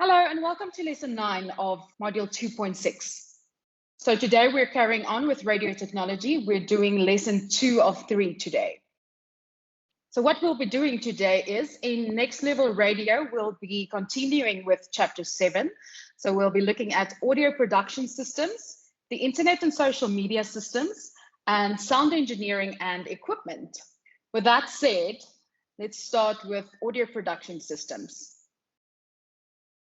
Hello and welcome to lesson 9 of module 2.6. So today we're carrying on with radio technology. We're doing lesson 2 of 3 today. So what we'll be doing today is in next level radio, we'll be continuing with chapter 7. So we'll be looking at audio production systems, the internet and social media systems, and sound engineering and equipment. With that said, let's start with audio production systems.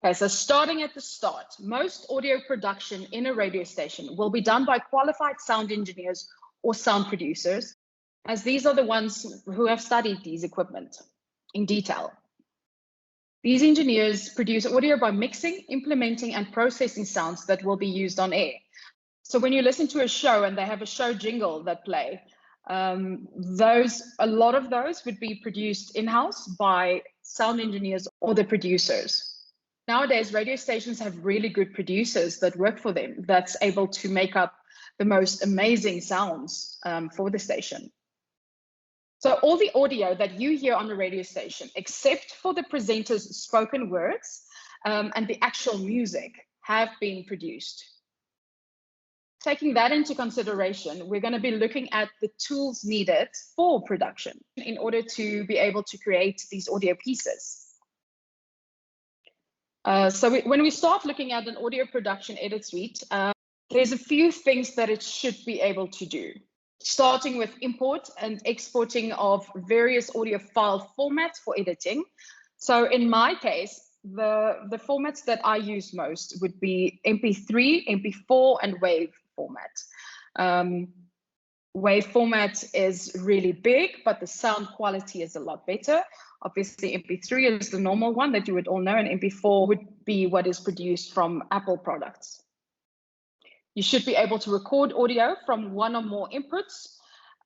Okay, so starting at the start, most audio production in a radio station will be done by qualified sound engineers or sound producers, as these are the ones who have studied these equipment in detail. These engineers produce audio by mixing, implementing, and processing sounds that will be used on air. So when you listen to a show and they have a show jingle that play, a lot of those would be produced in-house by sound engineers or the producers. Nowadays, radio stations have really good producers that work for them that's able to make up the most amazing sounds for the station. So all the audio that you hear on the radio station, except for the presenter's spoken words and the actual music, have been produced. Taking that into consideration, we're going to be looking at the tools needed for production in order to be able to create these audio pieces. When we start looking at an audio production edit suite, there's a few things that it should be able to do, starting with import and exporting of various audio file formats for editing. So in my case, the formats that I use most would be MP3, MP4, and WAV format. WAV format is really big, but the sound quality is a lot better. Obviously, MP3 is the normal one that you would all know, and MP4 would be what is produced from Apple products. You should be able to record audio from one or more inputs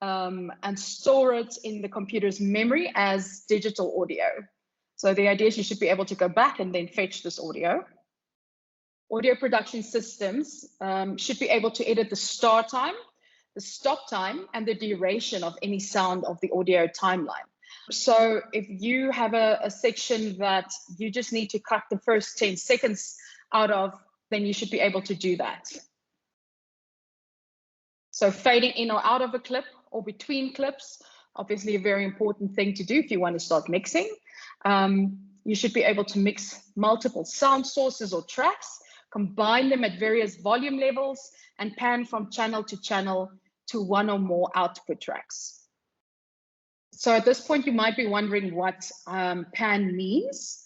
and store it in the computer's memory as digital audio. So the idea is you should be able to go back and then fetch this audio. Audio production systems should be able to edit the start time, the stop time, and the duration of any sound of the audio timeline. So if you have a section that you just need to cut the first 10 seconds out of, then you should be able to do that. So fading in or out of a clip or between clips, obviously a very important thing to do if you want to start mixing. You should be able to mix multiple sound sources or tracks, combine them at various volume levels, and pan from channel to one or more output tracks. So at this point, you might be wondering what pan means.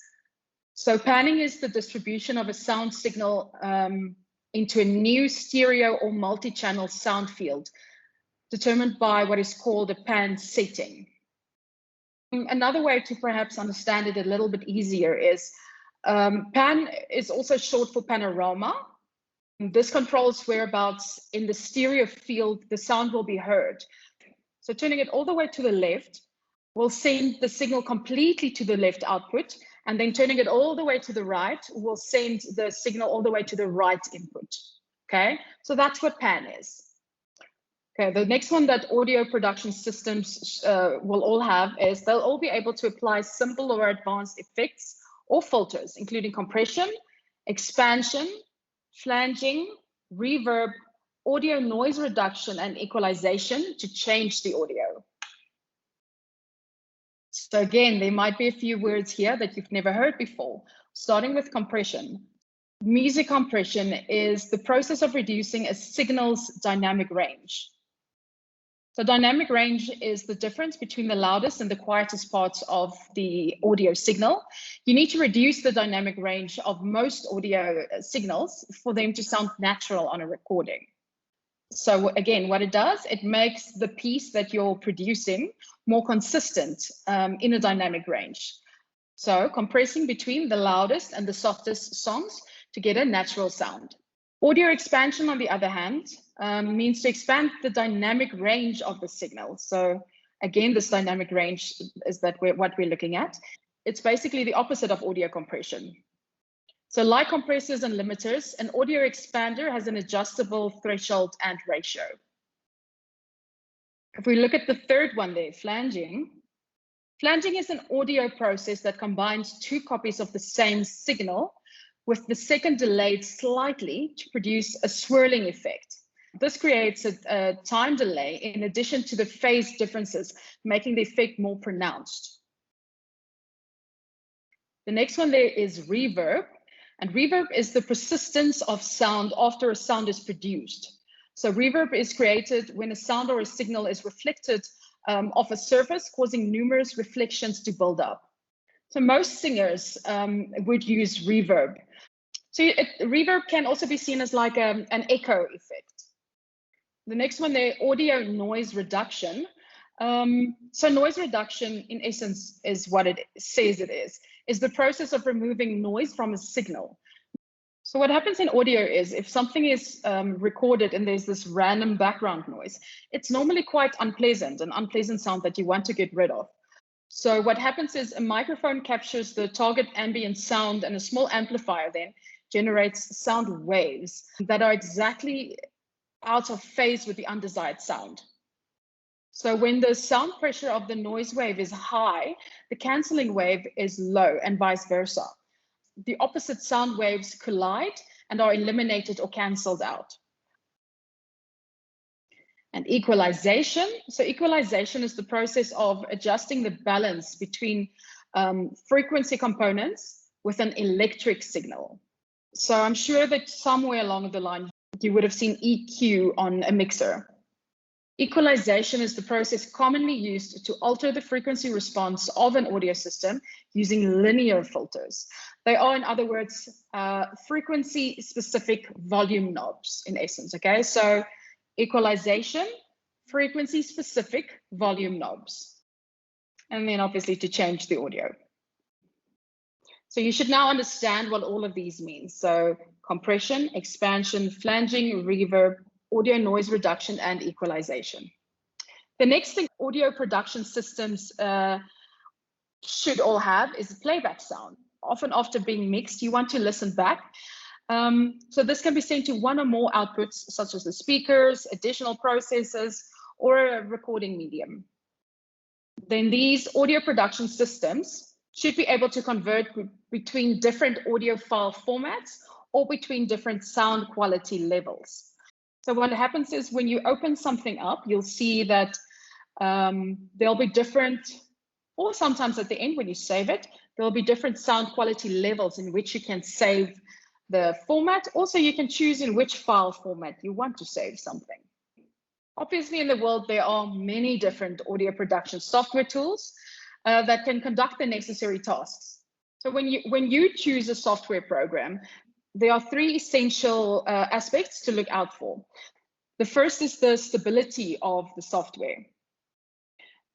So panning is the distribution of a sound signal into a new stereo or multi-channel sound field, determined by what is called a pan setting. Another way to perhaps understand it a little bit easier is pan is also short for panorama. This controls whereabouts in the stereo field the sound will be heard. So turning it all the way to the left will send the signal completely to the left output, and then turning it all the way to the right will send the signal all the way to the right input. Okay, so that's what pan is. Okay, the next one that audio production systems will all have is they'll all be able to apply simple or advanced effects or filters, including compression, expansion, flanging, reverb, audio noise reduction, and equalization to change the audio. So again, there might be a few words here that you've never heard before, starting with compression. Music compression is the process of reducing a signal's dynamic range. So dynamic range is the difference between the loudest and the quietest parts of the audio signal. You need to reduce the dynamic range of most audio signals for them to sound natural on a recording. So again, what it does, it makes the piece that you're producing more consistent in a dynamic range. So compressing between the loudest and the softest songs to get a natural sound. Audio expansion, on the other hand, means to expand the dynamic range of the signal. So again, this dynamic range is what we're looking at. It's basically the opposite of audio compression. So like compressors and limiters, an audio expander has an adjustable threshold and ratio. If we look at the third one there, flanging. Flanging is an audio process that combines two copies of the same signal with the second delayed slightly to produce a swirling effect. This creates a time delay in addition to the phase differences, making the effect more pronounced. The next one there is reverb. And reverb is the persistence of sound after a sound is produced. So reverb is created when a sound or a signal is reflected off a surface, causing numerous reflections to build up. So most singers would use reverb. So reverb can also be seen as like an echo effect. The next one there, audio noise reduction. So noise reduction, in essence, is what it says it is the process of removing noise from a signal. So what happens in audio is if something is recorded and there's this random background noise, it's normally quite unpleasant, an unpleasant sound that you want to get rid of. So what happens is a microphone captures the target ambient sound, and a small amplifier then generates sound waves that are exactly out of phase with the undesired sound. So when the sound pressure of the noise wave is high, the cancelling wave is low, and vice versa. The opposite sound waves collide and are eliminated or cancelled out. And equalization. So equalization is the process of adjusting the balance between frequency components with an electric signal. So I'm sure that somewhere along the line, you would have seen EQ on a mixer. Equalization is the process commonly used to alter the frequency response of an audio system using linear filters. They are, in other words, frequency-specific volume knobs, in essence, okay? So equalization, frequency-specific volume knobs. And then obviously to change the audio. So you should now understand what all of these mean. So compression, expansion, flanging, reverb, audio noise reduction, and equalization. The next thing audio production systems should all have is playback sound. Often after being mixed, you want to listen back. So this can be sent to one or more outputs, such as the speakers, additional processors, or a recording medium. Then these audio production systems should be able to convert between different audio file formats or between different sound quality levels. So what happens is when you open something up, you'll see that there'll be different, or sometimes at the end when you save it, there'll be different sound quality levels in which you can save the format. Also, you can choose in which file format you want to save something. Obviously, in the world, there are many different audio production software tools that can conduct the necessary tasks. So when you choose a software program, there are three essential aspects to look out for. The first is the stability of the software.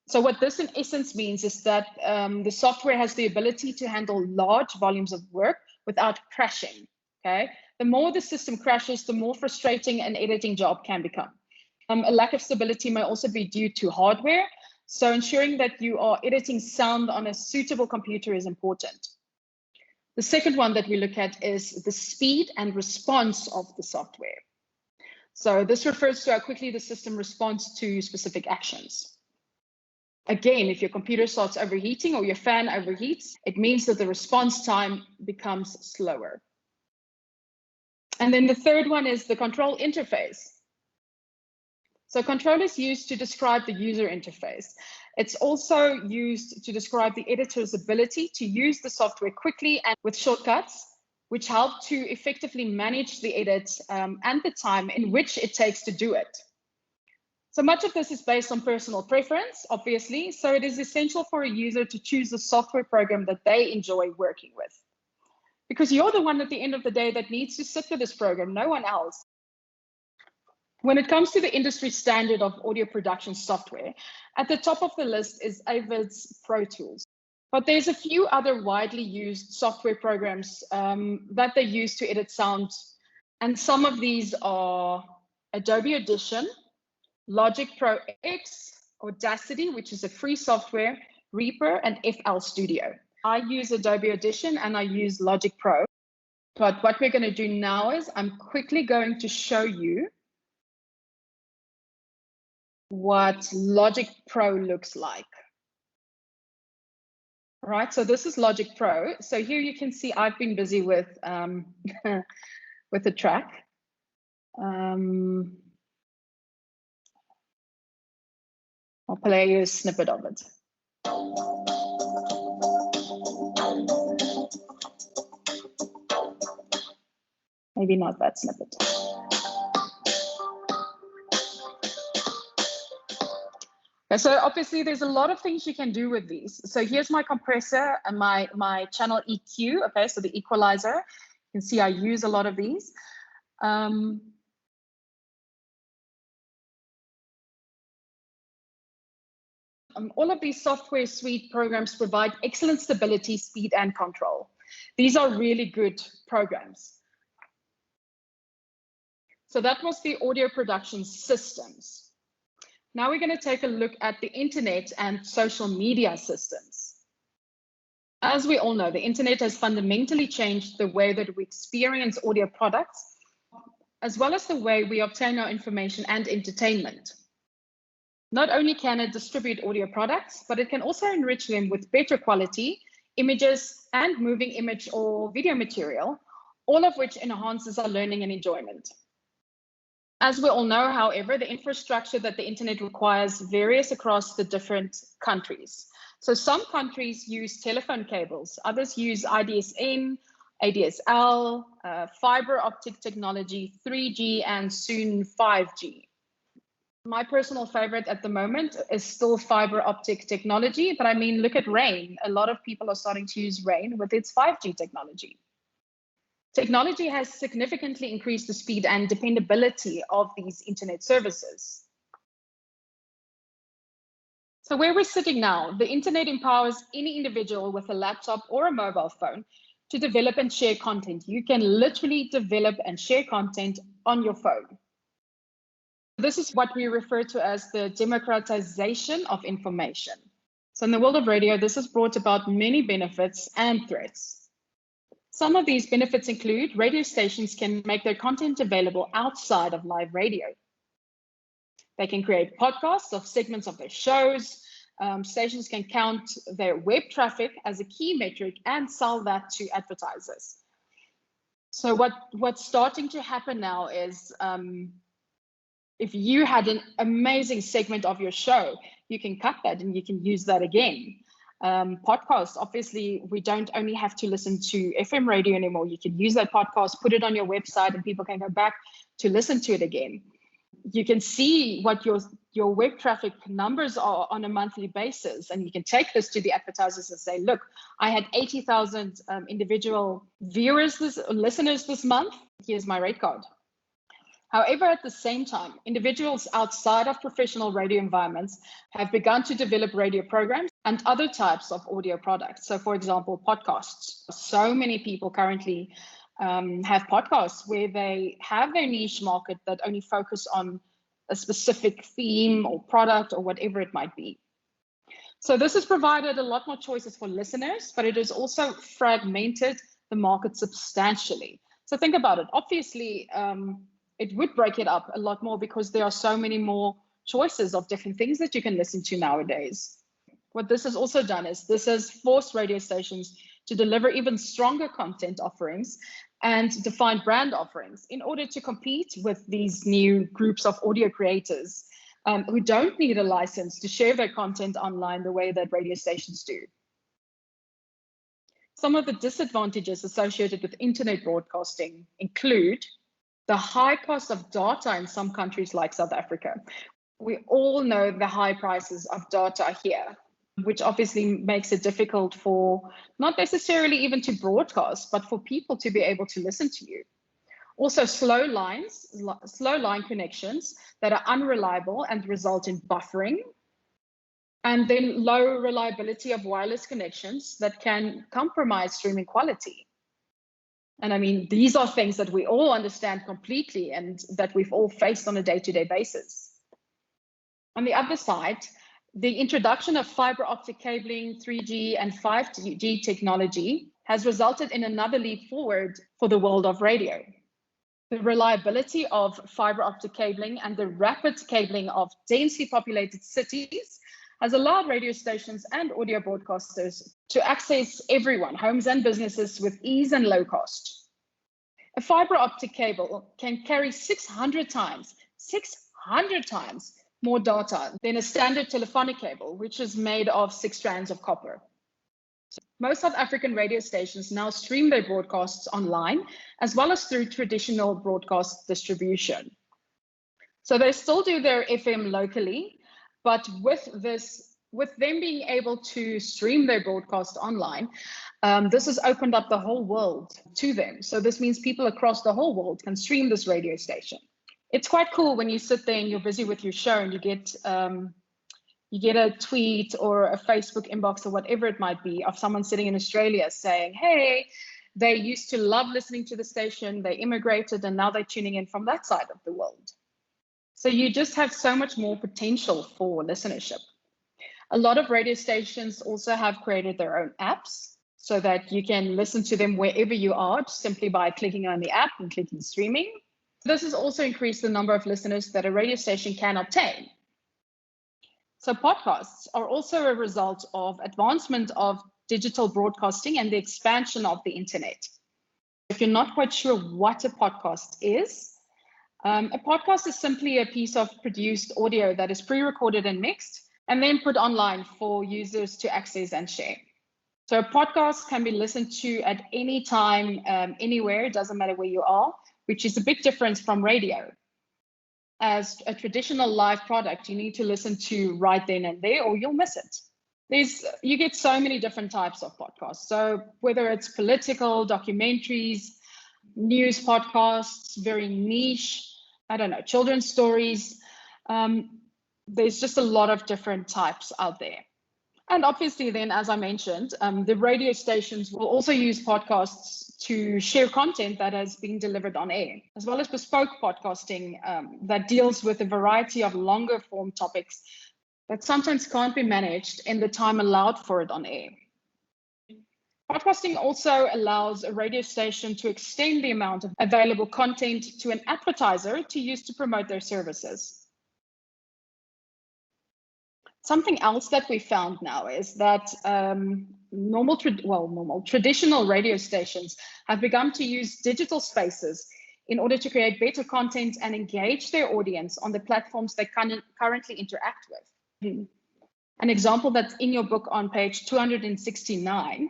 So what this in essence means is that the software has the ability to handle large volumes of work without crashing, okay? The more the system crashes, the more frustrating an editing job can become. A lack of stability may also be due to hardware, so ensuring that you are editing sound on a suitable computer is important. The second one that we look at is the speed and response of the software. So this refers to how quickly the system responds to specific actions. Again, if your computer starts overheating or your fan overheats, it means that the response time becomes slower. And then the third one is the control interface. So control is used to describe the user interface. It's also used to describe the editor's ability to use the software quickly and with shortcuts, which help to effectively manage the edit and the time in which it takes to do it. So much of this is based on personal preference, obviously, so it is essential for a user to choose a software program that they enjoy working with. Because you're the one at the end of the day that needs to sit with this program, no one else. When it comes to the industry standard of audio production software, at the top of the list is Avid's Pro Tools. But there's a few other widely used software programs that they use to edit sound. And some of these are Adobe Audition, Logic Pro X, Audacity, which is a free software, Reaper, and FL Studio. I use Adobe Audition and I use Logic Pro. But what we're going to do now is I'm quickly going to show you what Logic Pro looks like. Right, so this is Logic Pro. So here you can see I've been busy with with the track. I'll play you a snippet of it. Maybe not that snippet. So obviously there's a lot of things you can do with these. So here's my compressor and my channel EQ. Okay, so the equalizer. You can see I use a lot of these. All of these software suite programs provide excellent stability, speed, and control. These are really good programs. So that was the audio production systems. Now we're going to take a look at the internet and social media systems. As we all know, the internet has fundamentally changed the way that we experience audio products, as well as the way we obtain our information and entertainment. Not only can it distribute audio products, but it can also enrich them with better quality images and moving image or video material, all of which enhances our learning and enjoyment. As we all know, however, the infrastructure that the internet requires varies across the different countries. So some countries use telephone cables, others use IDSN, ADSL, fiber optic technology, 3G, and soon 5G. My personal favorite at the moment is still fiber optic technology, but I mean, look at Rain. A lot of people are starting to use Rain with its 5G technology. Technology has significantly increased the speed and dependability of these internet services. So where we're sitting now, the internet empowers any individual with a laptop or a mobile phone to develop and share content. You can literally develop and share content on your phone. This is what we refer to as the democratization of information. So in the world of radio, this has brought about many benefits and threats. Some of these benefits include radio stations can make their content available outside of live radio. They can create podcasts of segments of their shows. Stations can count their web traffic as a key metric and sell that to advertisers. So what's starting to happen now is if you had an amazing segment of your show, you can cut that and you can use that again. Podcasts, obviously, we don't only have to listen to FM radio anymore. You can use that podcast, put it on your website, and people can go back to listen to it again. You can see what your web traffic numbers are on a monthly basis, and you can take this to the advertisers and say, look, I had 80,000 individual listeners this month. Here's my rate card. However, at the same time, individuals outside of professional radio environments have begun to develop radio programs and other types of audio products. So, for example, podcasts. So many people currently have podcasts where they have their niche market that only focus on a specific theme or product or whatever it might be. So this has provided a lot more choices for listeners, but it has also fragmented the market substantially. So think about it. Obviously, it would break it up a lot more because there are so many more choices of different things that you can listen to nowadays. What this has also done is this has forced radio stations to deliver even stronger content offerings and define brand offerings in order to compete with these new groups of audio creators who don't need a license to share their content online the way that radio stations do. Some of the disadvantages associated with internet broadcasting include the high cost of data in some countries like South Africa. We all know the high prices of data here, which obviously makes it difficult for not necessarily even to broadcast, but for people to be able to listen to you. Also, slow line connections that are unreliable and result in buffering. And then low reliability of wireless connections that can compromise streaming quality. And I mean, these are things that we all understand completely and that we've all faced on a day-to-day basis. On the other side, the introduction of fiber optic cabling, 3G and 5G technology has resulted in another leap forward for the world of radio. The reliability of fiber optic cabling and the rapid cabling of densely populated cities has allowed radio stations and audio broadcasters to access everyone, homes and businesses, with ease and low cost. A fiber optic cable can carry 600 times more data than a standard telephonic cable, which is made of 6 strands of copper. Most South African radio stations now stream their broadcasts online, as well as through traditional broadcast distribution. So they still do their FM locally, but with them being able to stream their broadcast online, this has opened up the whole world to them. So this means people across the whole world can stream this radio station. It's quite cool when you sit there and you're busy with your show and you get a tweet or a Facebook inbox or whatever it might be of someone sitting in Australia saying, hey, they used to love listening to the station, they immigrated, and now they're tuning in from that side of the world. So you just have so much more potential for listenership. A lot of radio stations also have created their own apps so that you can listen to them wherever you are, simply by clicking on the app and clicking streaming. This has also increased the number of listeners that a radio station can obtain. So podcasts are also a result of advancement of digital broadcasting and the expansion of the internet. If you're not quite sure what a podcast is simply a piece of produced audio that is pre-recorded and mixed and then put online for users to access and share. So a podcast can be listened to at any time, anywhere, it doesn't matter where you are, which is a big difference from radio. As a traditional live product, you need to listen to right then and there or you'll miss it. You get so many different types of podcasts. So whether it's political, documentaries, news podcasts, very niche, children's stories, there's just a lot of different types out there. And obviously then, as I mentioned, the radio stations will also use podcasts to share content that has been delivered on air, as well as bespoke podcasting that deals with a variety of longer form topics that sometimes can't be managed in the time allowed for it on air. Podcasting also allows a radio station to extend the amount of available content to an advertiser to use to promote their services. Something else that we found now is that traditional radio stations have begun to use digital spaces in order to create better content and engage their audience on the platforms they currently interact with. An example that's in your book on page 269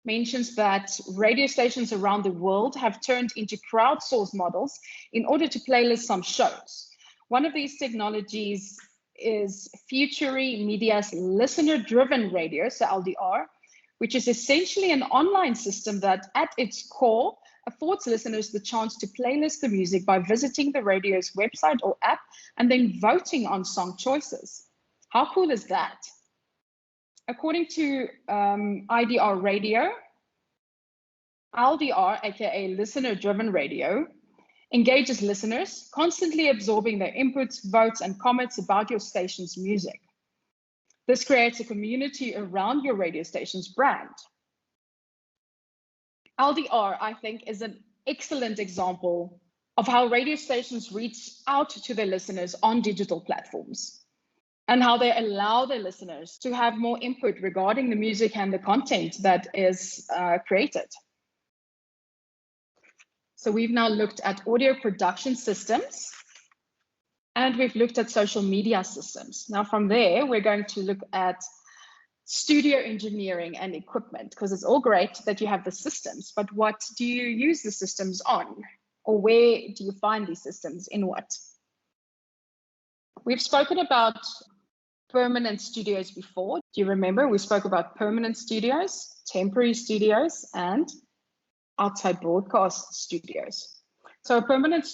mentions that radio stations around the world have turned into crowdsourced models in order to playlist some shows. One of these technologies is Futury Media's listener-driven radio, so LDR, which is essentially an online system that at its core affords listeners the chance to playlist the music by visiting the radio's website or app and then voting on song choices. How cool is that? According to IDR Radio, LDR, aka listener-driven radio, engages listeners, constantly absorbing their inputs, votes, and comments about your station's music. This creates a community around your radio station's brand. LDR, I think, is an excellent example of how radio stations reach out to their listeners on digital platforms and how they allow their listeners to have more input regarding the music and the content that is created. So we've now looked at audio production systems and we've looked at social media systems. Now from there, we're going to look at studio engineering and equipment, because it's all great that you have the systems, but what do you use the systems on? Or where do you find these systems, in what? We've spoken about permanent studios before. Do you remember? We spoke about permanent studios, temporary studios, and outside broadcast studios. So a permanent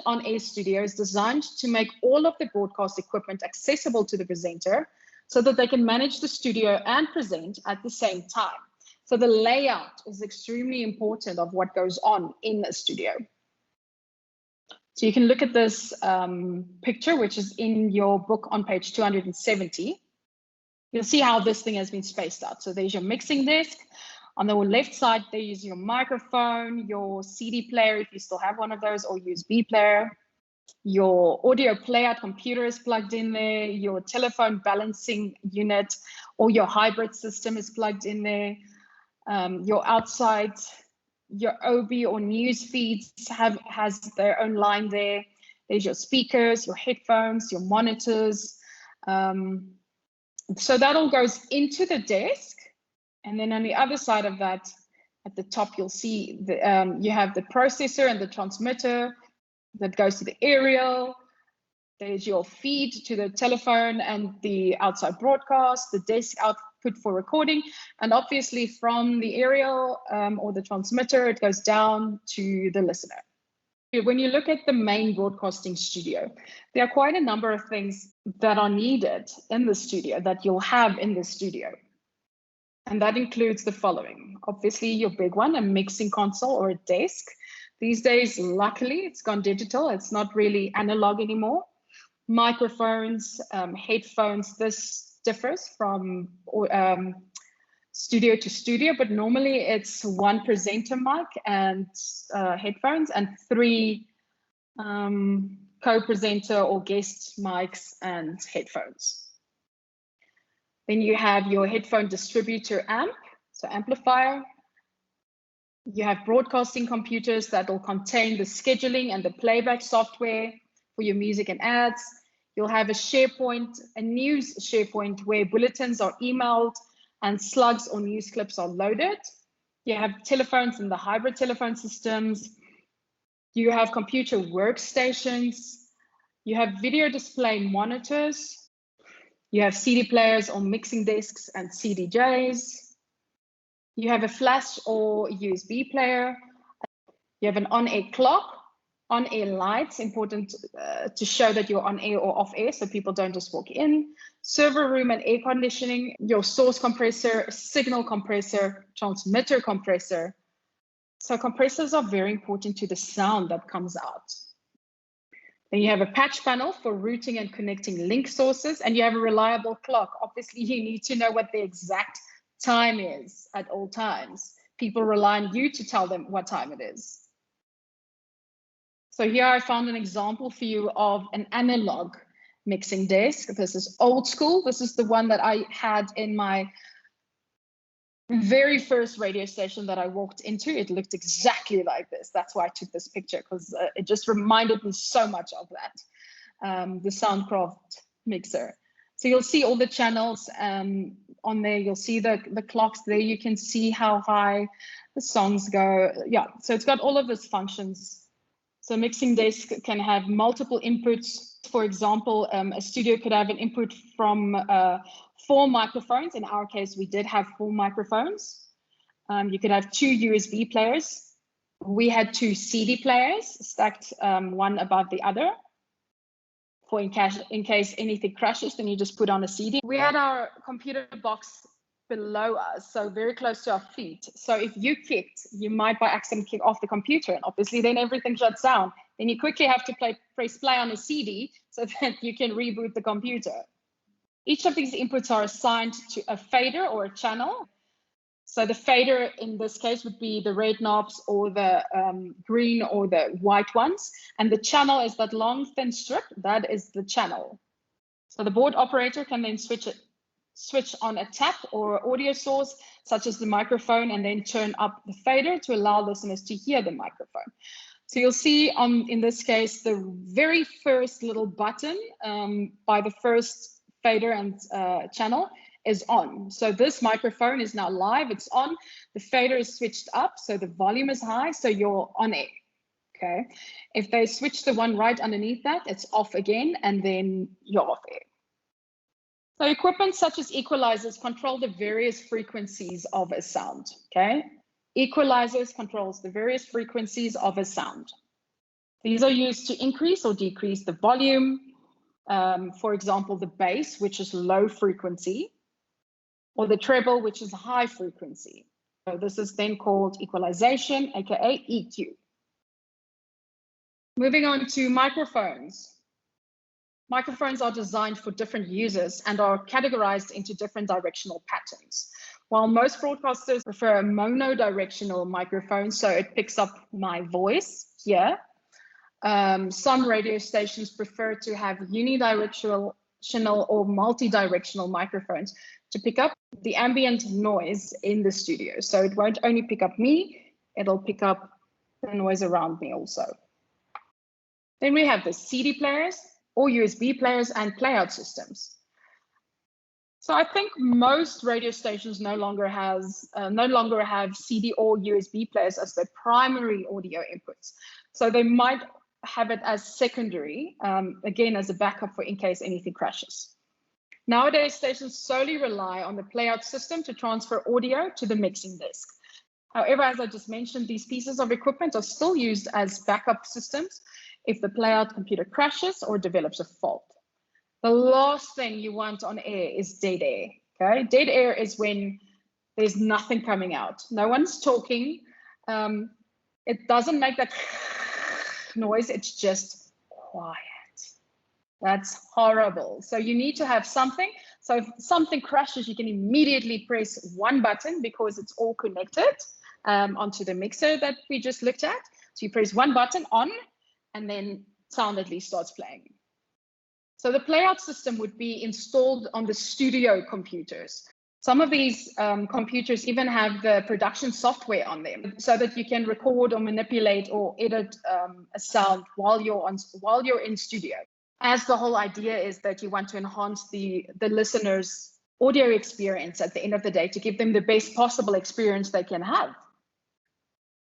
on-air studio is designed to make all of the broadcast equipment accessible to the presenter so that they can manage the studio and present at the same time. So the layout is extremely important of what goes on in a studio. So you can look at this picture, which is in your book on page 270. You'll see how this thing has been spaced out. So there's your mixing desk. On the left side, there is your microphone, your CD player, if you still have one of those, or USB player. Your audio playout computer is plugged in there, your telephone balancing unit or your hybrid system is plugged in there. Your outside, your OB or news feeds has their own line there. There's your speakers, your headphones, your monitors. So that all goes into the desk. And then on the other side of that, at the top, you'll see you have the processor and the transmitter that goes to the aerial. There's your feed to the telephone and the outside broadcast, the desk output for recording, and obviously from the aerial or the transmitter, it goes down to the listener. When you look at the main broadcasting studio, there are quite a number of things that are needed in the studio that you'll have in the studio. And that includes the following. Obviously, your big one, a mixing console or a desk. These days, luckily, it's gone digital. It's not really analog anymore. Microphones, headphones. This differs from studio to studio, but normally it's one presenter mic and headphones and 3 co-presenter or guest mics and headphones. Then you have your headphone distributor amp, so amplifier. You have broadcasting computers that will contain the scheduling and the playback software for your music and ads. You'll have a SharePoint, a news SharePoint where bulletins are emailed and slugs or news clips are loaded. You have telephones and the hybrid telephone systems. You have computer workstations. You have video display monitors. You have CD players or mixing desks and CDJs. You have a flash or USB player. You have an on-air clock, on-air lights, important to show that you're on air or off air so people don't just walk in. Server room and air conditioning, your source compressor, signal compressor, transmitter compressor. So compressors are very important to the sound that comes out. Then you have a patch panel for routing and connecting link sources, and you have a reliable clock. Obviously, you need to know what the exact time is at all times. People rely on you to tell them what time it is. So here I found an example for you of an analog mixing desk. This is old school. This is the one that I had in my very first radio station that I walked into. It looked exactly like this. That's why I took this picture, because it just reminded me so much of that, the Soundcraft mixer. So you'll see all the channels on there. You'll see the clocks there. You can see how high the songs go. Yeah, so it's got all of those functions. So mixing desk can have multiple inputs. For example, a studio could have an input from 4 microphones. In our case, we did have 4 microphones. You could have 2 USB players. We had 2 CD players stacked one above the other. For in case anything crashes, then you just put on a CD. We had our computer box below us, so very close to our feet. So if you kicked, you might by accident kick off the computer, and obviously then everything shuts down. Then you quickly have to press play on a CD so that you can reboot the computer. Each of these inputs are assigned to a fader or a channel. So the fader in this case would be the red knobs or the green or the white ones. And the channel is that long thin strip, that is the channel. So the board operator can then switch on a tap or audio source, such as the microphone, and then turn up the fader to allow listeners to hear the microphone. So you'll see in this case, the very first little button by the first fader and channel is on. So this microphone is now live, it's on. The fader is switched up, so the volume is high, so you're on air, okay? If they switch the one right underneath that, it's off again, and then you're off air. So equipment such as equalizers control the various frequencies of a sound, okay? Equalizers controls the various frequencies of a sound. These are used to increase or decrease the volume, for example, the bass, which is low frequency, or the treble, which is high frequency. So this is then called equalization, aka EQ. Moving on to microphones. Microphones are designed for different users and are categorized into different directional patterns. While most broadcasters prefer a monodirectional microphone, so it picks up my voice here, Some radio stations prefer to have unidirectional or multi-directional microphones to pick up the ambient noise in the studio. So it won't only pick up me, it'll pick up the noise around me also. Then we have the CD players or USB players and playout systems. So I think most radio stations no longer have CD or USB players as their primary audio inputs. So they might have it as secondary, again, as a backup for in case anything crashes. Nowadays, stations solely rely on the playout system to transfer audio to the mixing desk. However, as I just mentioned, these pieces of equipment are still used as backup systems if the playout computer crashes or develops a fault. The last thing you want on air is dead air, okay? Dead air is when there's nothing coming out. No one's talking. It doesn't make that noise, it's just quiet. That's horrible. So you need to have something. So if something crashes, you can immediately press one button because it's all connected onto the mixer that we just looked at. So you press one button on, and then sound at least starts playing. So the playout system would be installed on the studio computers. Some of these computers even have the production software on them so that you can record or manipulate or edit a sound while you're in studio. As the whole idea is that you want to enhance the listener's audio experience at the end of the day to give them the best possible experience they can have.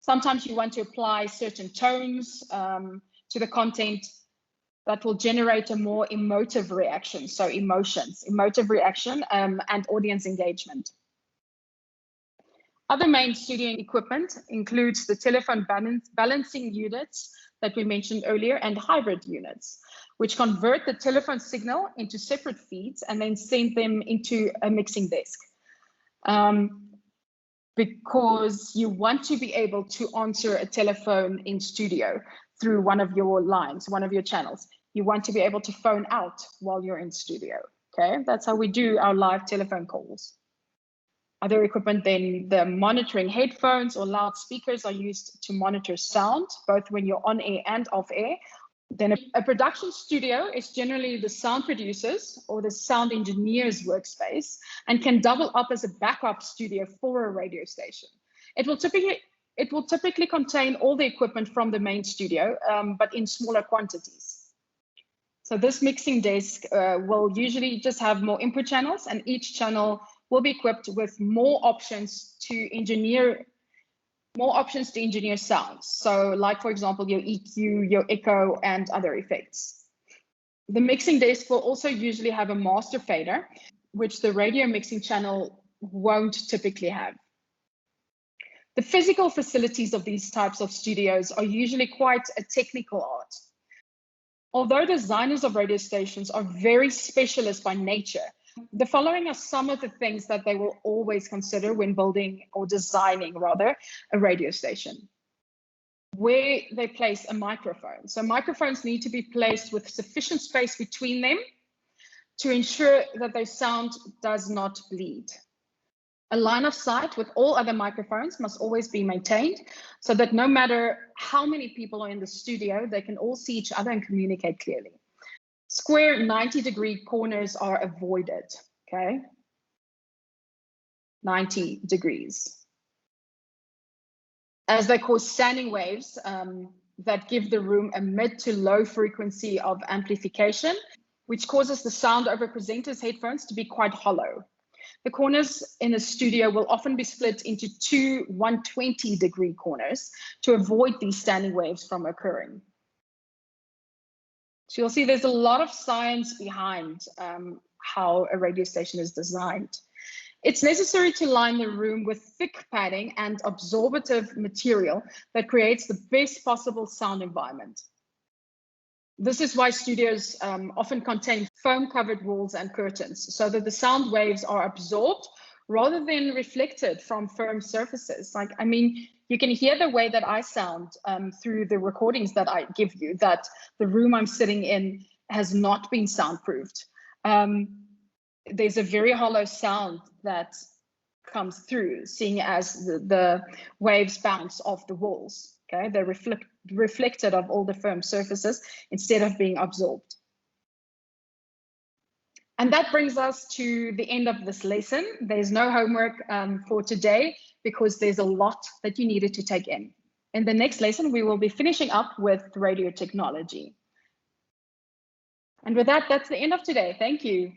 Sometimes you want to apply certain tones to the content that will generate a more emotive reaction. So emotive reaction and audience engagement. Other main studio equipment includes the telephone balancing units that we mentioned earlier and hybrid units, which convert the telephone signal into separate feeds and then send them into a mixing desk. Because you want to be able to answer a telephone in studio through one of your lines, one of your channels. You want to be able to phone out while you're in studio, okay? That's how we do our live telephone calls. Other equipment then, the monitoring headphones or loudspeakers are used to monitor sound, both when you're on air and off air. Then a production studio is generally the sound producer's or the sound engineer's workspace and can double up as a backup studio for a radio station. It will typically contain all the equipment from the main studio, but in smaller quantities. So this mixing desk will usually just have more input channels, and each channel will be equipped with more options to engineer sounds. So like, for example, your EQ, your echo, and other effects. The mixing desk will also usually have a master fader, which the radio mixing channel won't typically have. The physical facilities of these types of studios are usually quite a technical art. Although designers of radio stations are very specialist by nature, the following are some of the things that they will always consider when building or designing, rather, a radio station. Where they place a microphone. So microphones need to be placed with sufficient space between them to ensure that their sound does not bleed. A line of sight with all other microphones must always be maintained so that no matter how many people are in the studio, they can all see each other and communicate clearly. Square 90-degree corners are avoided, okay? 90 degrees. As they cause standing waves that give the room a mid to low frequency of amplification, which causes the sound over presenters' headphones to be quite hollow. The corners in a studio will often be split into two 120-degree corners to avoid these standing waves from occurring. So you'll see there's a lot of science behind how a radio station is designed. It's necessary to line the room with thick padding and absorbative material that creates the best possible sound environment. This is why studios often contain foam-covered walls and curtains so that the sound waves are absorbed rather than reflected from firm surfaces. Like, I mean, you can hear the way that I sound through the recordings that I give you, that the room I'm sitting in has not been soundproofed. There's a very hollow sound that comes through, seeing as the waves bounce off the walls. Okay, they're reflected of all the firm surfaces instead of being absorbed. And that brings us to the end of this lesson. There's no homework for today because there's a lot that you needed to take in. In the next lesson, we will be finishing up with radio technology. And with that, that's the end of today. Thank you.